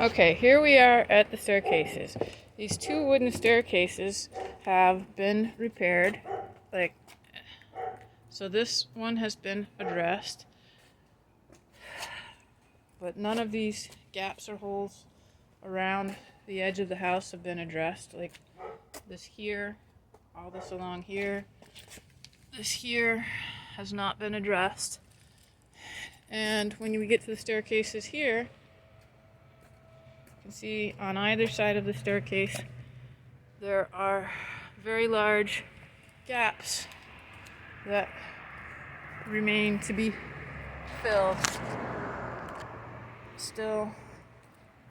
Okay, here we are at the staircases. These two wooden staircases have been repaired. So this one has been addressed, but none of these gaps or holes around the edge of the house have been addressed. Like this here, all this along here, this here has not been addressed. And when we get to the staircases here, you can see on either side of the staircase there are very large gaps that remain to be filled. Still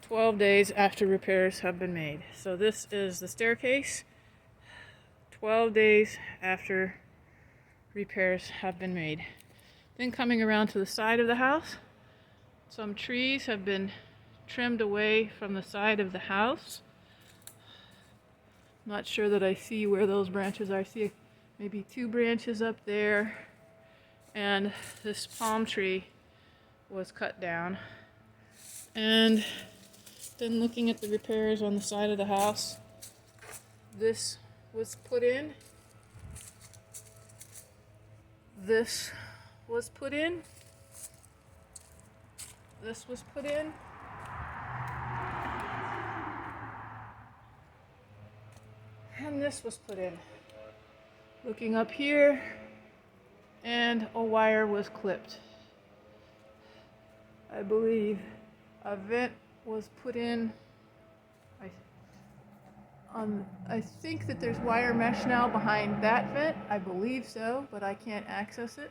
12 days after repairs have been made. So this is the staircase 12 days after repairs have been made. Then coming around to the side of the house, some trees have been trimmed away from the side of the house. Not sure that I see where those branches are. I see maybe two branches up there, and this palm tree was cut down. And then looking at the repairs on the side of the house, this was put in. This was put in. This was put in. And this was put in. Looking up here, and a wire was clipped. I believe a vent was put in. I think that there's wire mesh now behind that vent. I believe so, but I can't access it.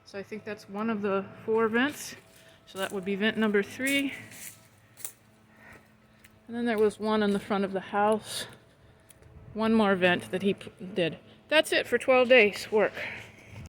So I think that's one of the 4 vents. So that would be vent number 3. And then there was one on the front of the house. One more vent that he did. That's it for 12 days work.